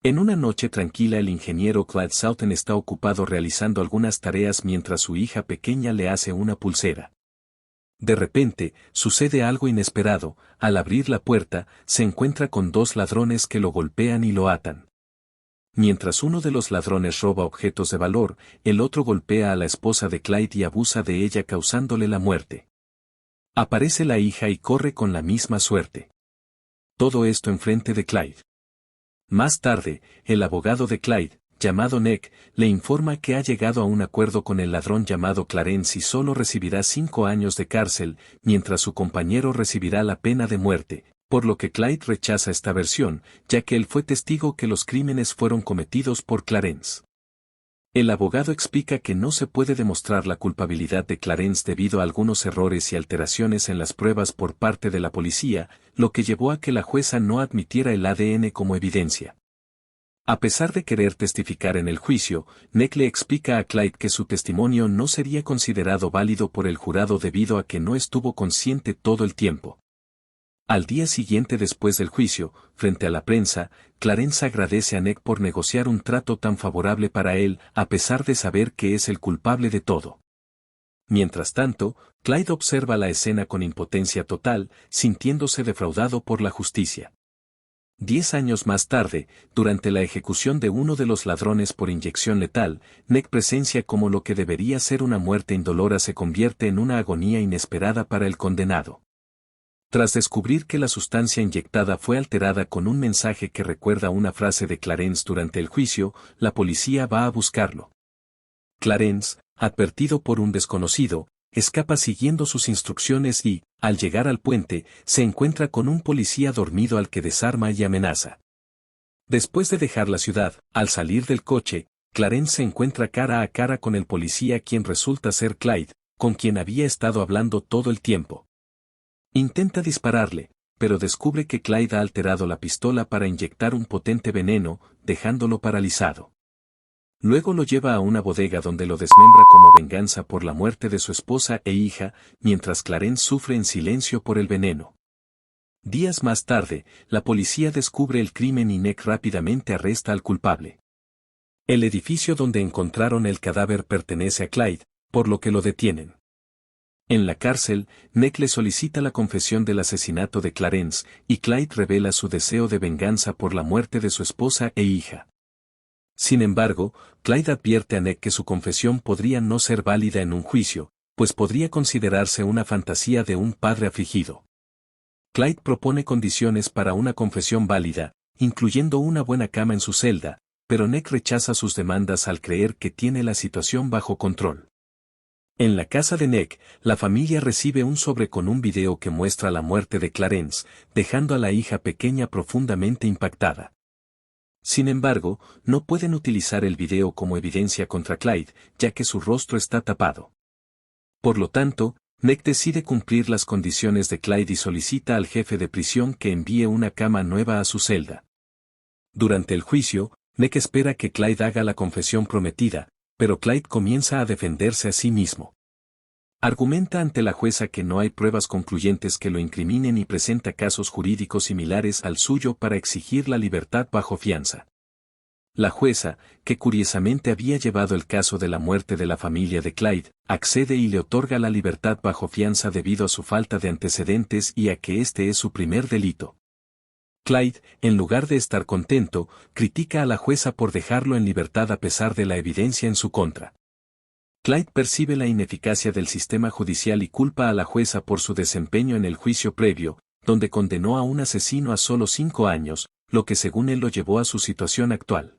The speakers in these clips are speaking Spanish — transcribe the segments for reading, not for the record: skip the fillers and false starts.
En una noche tranquila el ingeniero Clyde Southern está ocupado realizando algunas tareas mientras su hija pequeña le hace una pulsera. De repente, sucede algo inesperado. Al abrir la puerta, se encuentra con dos ladrones que lo golpean y lo atan. Mientras uno de los ladrones roba objetos de valor, el otro golpea a la esposa de Clyde y abusa de ella causándole la muerte. Aparece la hija y corre con la misma suerte. Todo esto enfrente de Clyde. Más tarde, el abogado de Clyde, llamado Nick, le informa que ha llegado a un acuerdo con el ladrón llamado Clarence y solo recibirá 5 años de cárcel, mientras su compañero recibirá la pena de muerte, por lo que Clyde rechaza esta versión, ya que él fue testigo que los crímenes fueron cometidos por Clarence. El abogado explica que no se puede demostrar la culpabilidad de Clarence debido a algunos errores y alteraciones en las pruebas por parte de la policía, lo que llevó a que la jueza no admitiera el ADN como evidencia. A pesar de querer testificar en el juicio, Nick le explica a Clyde que su testimonio no sería considerado válido por el jurado debido a que no estuvo consciente todo el tiempo. Al día siguiente después del juicio, frente a la prensa, Clarence agradece a Nick por negociar un trato tan favorable para él, a pesar de saber que es el culpable de todo. Mientras tanto, Clyde observa la escena con impotencia total, sintiéndose defraudado por la justicia. 10 años más tarde, durante la ejecución de uno de los ladrones por inyección letal, Nick presencia cómo lo que debería ser una muerte indolora se convierte en una agonía inesperada para el condenado. Tras descubrir que la sustancia inyectada fue alterada con un mensaje que recuerda una frase de Clarence durante el juicio, la policía va a buscarlo. Clarence, advertido por un desconocido, escapa siguiendo sus instrucciones y, al llegar al puente, se encuentra con un policía dormido al que desarma y amenaza. Después de dejar la ciudad, al salir del coche, Clarence se encuentra cara a cara con el policía quien resulta ser Clyde, con quien había estado hablando todo el tiempo. Intenta dispararle, pero descubre que Clyde ha alterado la pistola para inyectar un potente veneno, dejándolo paralizado. Luego lo lleva a una bodega donde lo desmembra como venganza por la muerte de su esposa e hija, mientras Clarence sufre en silencio por el veneno. Días más tarde, la policía descubre el crimen y Nick rápidamente arresta al culpable. El edificio donde encontraron el cadáver pertenece a Clyde, por lo que lo detienen. En la cárcel, Nick le solicita la confesión del asesinato de Clarence, y Clyde revela su deseo de venganza por la muerte de su esposa e hija. Sin embargo, Clyde advierte a Nick que su confesión podría no ser válida en un juicio, pues podría considerarse una fantasía de un padre afligido. Clyde propone condiciones para una confesión válida, incluyendo una buena cama en su celda, pero Nick rechaza sus demandas al creer que tiene la situación bajo control. En la casa de Nick, la familia recibe un sobre con un video que muestra la muerte de Clarence, dejando a la hija pequeña profundamente impactada. Sin embargo, no pueden utilizar el video como evidencia contra Clyde, ya que su rostro está tapado. Por lo tanto, Nick decide cumplir las condiciones de Clyde y solicita al jefe de prisión que envíe una cama nueva a su celda. Durante el juicio, Nick espera que Clyde haga la confesión prometida, pero Clyde comienza a defenderse a sí mismo. Argumenta ante la jueza que no hay pruebas concluyentes que lo incriminen y presenta casos jurídicos similares al suyo para exigir la libertad bajo fianza. La jueza, que curiosamente había llevado el caso de la muerte de la familia de Clyde, accede y le otorga la libertad bajo fianza debido a su falta de antecedentes y a que este es su primer delito. Clyde, en lugar de estar contento, critica a la jueza por dejarlo en libertad a pesar de la evidencia en su contra. Clyde percibe la ineficacia del sistema judicial y culpa a la jueza por su desempeño en el juicio previo, donde condenó a un asesino a solo 5 años, lo que según él lo llevó a su situación actual.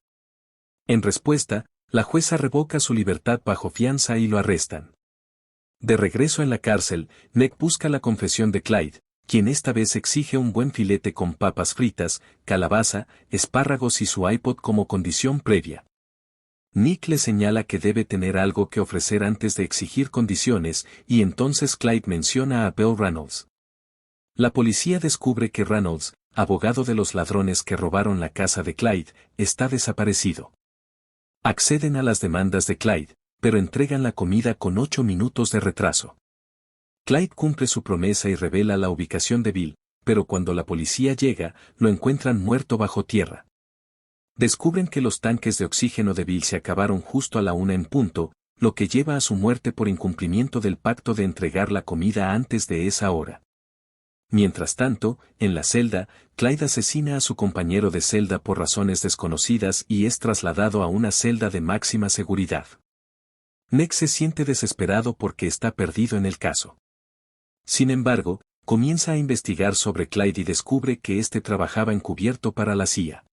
En respuesta, la jueza revoca su libertad bajo fianza y lo arrestan. De regreso en la cárcel, Nick busca la confesión de Clyde, quien esta vez exige un buen filete con papas fritas, calabaza, espárragos y su iPod como condición previa. Nick le señala que debe tener algo que ofrecer antes de exigir condiciones, y entonces Clyde menciona a Bill Reynolds. La policía descubre que Reynolds, abogado de los ladrones que robaron la casa de Clyde, está desaparecido. Acceden a las demandas de Clyde, pero entregan la comida con 8 minutos de retraso. Clyde cumple su promesa y revela la ubicación de Bill, pero cuando la policía llega, lo encuentran muerto bajo tierra. Descubren que los tanques de oxígeno de Bill se acabaron justo a la 1 en punto, lo que lleva a su muerte por incumplimiento del pacto de entregar la comida antes de esa hora. Mientras tanto, en la celda, Clyde asesina a su compañero de celda por razones desconocidas y es trasladado a una celda de máxima seguridad. Nick se siente desesperado porque está perdido en el caso. Sin embargo, comienza a investigar sobre Clyde y descubre que éste trabajaba encubierto para la CIA.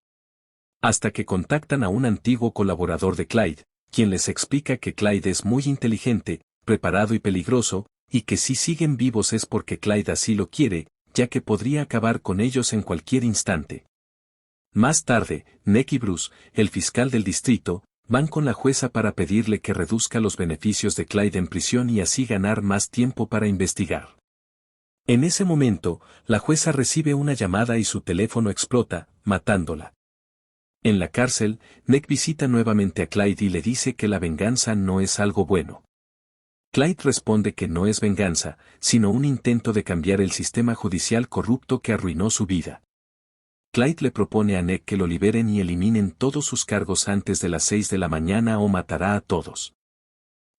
Hasta que contactan a un antiguo colaborador de Clyde, quien les explica que Clyde es muy inteligente, preparado y peligroso, y que si siguen vivos es porque Clyde así lo quiere, ya que podría acabar con ellos en cualquier instante. Más tarde, Nick y Bruce, el fiscal del distrito, van con la jueza para pedirle que reduzca los beneficios de Clyde en prisión y así ganar más tiempo para investigar. En ese momento, la jueza recibe una llamada y su teléfono explota, matándola. En la cárcel, Nick visita nuevamente a Clyde y le dice que la venganza no es algo bueno. Clyde responde que no es venganza, sino un intento de cambiar el sistema judicial corrupto que arruinó su vida. Clyde le propone a Nick que lo liberen y eliminen todos sus cargos antes de las 6 de la mañana o matará a todos.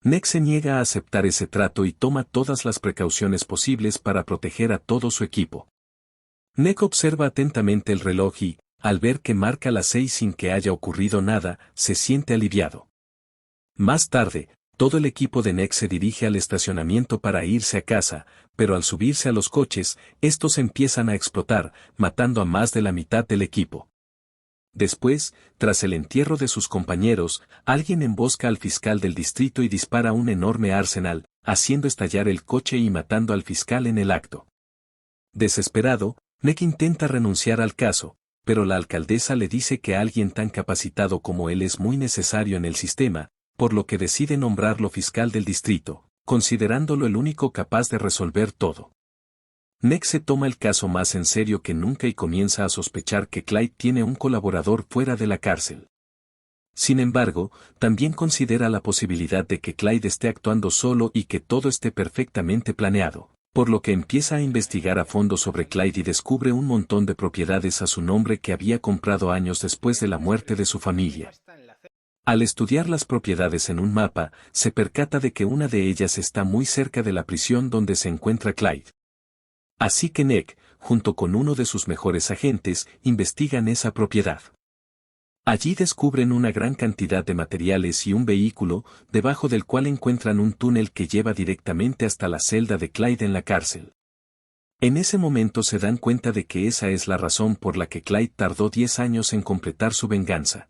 Nick se niega a aceptar ese trato y toma todas las precauciones posibles para proteger a todo su equipo. Nick observa atentamente el reloj y, al ver que marca las 6 sin que haya ocurrido nada, se siente aliviado. Más tarde, todo el equipo de Nick se dirige al estacionamiento para irse a casa, pero al subirse a los coches, estos empiezan a explotar, matando a más de la mitad del equipo. Después, tras el entierro de sus compañeros, alguien embosca al fiscal del distrito y dispara un enorme arsenal, haciendo estallar el coche y matando al fiscal en el acto. Desesperado, Nick intenta renunciar al caso, pero la alcaldesa le dice que alguien tan capacitado como él es muy necesario en el sistema, por lo que decide nombrarlo fiscal del distrito, considerándolo el único capaz de resolver todo. Nick se toma el caso más en serio que nunca y comienza a sospechar que Clyde tiene un colaborador fuera de la cárcel. Sin embargo, también considera la posibilidad de que Clyde esté actuando solo y que todo esté perfectamente planeado, por lo que empieza a investigar a fondo sobre Clyde y descubre un montón de propiedades a su nombre que había comprado años después de la muerte de su familia. Al estudiar las propiedades en un mapa, se percata de que una de ellas está muy cerca de la prisión donde se encuentra Clyde. Así que Nick, junto con uno de sus mejores agentes, investigan esa propiedad. Allí descubren una gran cantidad de materiales y un vehículo, debajo del cual encuentran un túnel que lleva directamente hasta la celda de Clyde en la cárcel. En ese momento se dan cuenta de que esa es la razón por la que Clyde tardó 10 años en completar su venganza.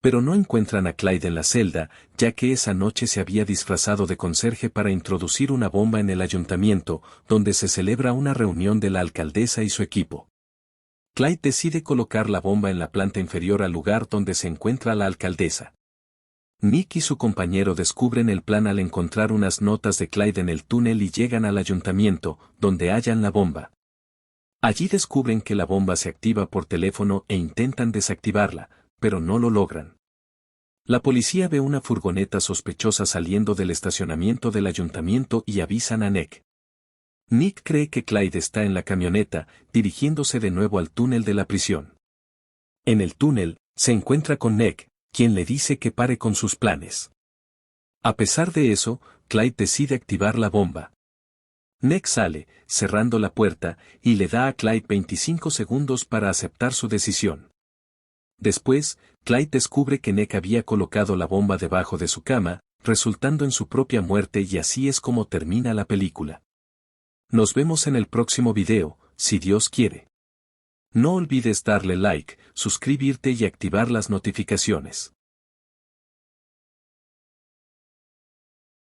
Pero no encuentran a Clyde en la celda, ya que esa noche se había disfrazado de conserje para introducir una bomba en el ayuntamiento, donde se celebra una reunión de la alcaldesa y su equipo. Clyde decide colocar la bomba en la planta inferior al lugar donde se encuentra la alcaldesa. Nick y su compañero descubren el plan al encontrar unas notas de Clyde en el túnel y llegan al ayuntamiento, donde hallan la bomba. Allí descubren que la bomba se activa por teléfono e intentan desactivarla, pero no lo logran. La policía ve una furgoneta sospechosa saliendo del estacionamiento del ayuntamiento y avisan a Nick. Nick cree que Clyde está en la camioneta, dirigiéndose de nuevo al túnel de la prisión. En el túnel, se encuentra con Nick, quien le dice que pare con sus planes. A pesar de eso, Clyde decide activar la bomba. Nick sale, cerrando la puerta, y le da a Clyde 25 segundos para aceptar su decisión. Después, Clyde descubre que Nick había colocado la bomba debajo de su cama, resultando en su propia muerte y así es como termina la película. Nos vemos en el próximo video, si Dios quiere. No olvides darle like, suscribirte y activar las notificaciones.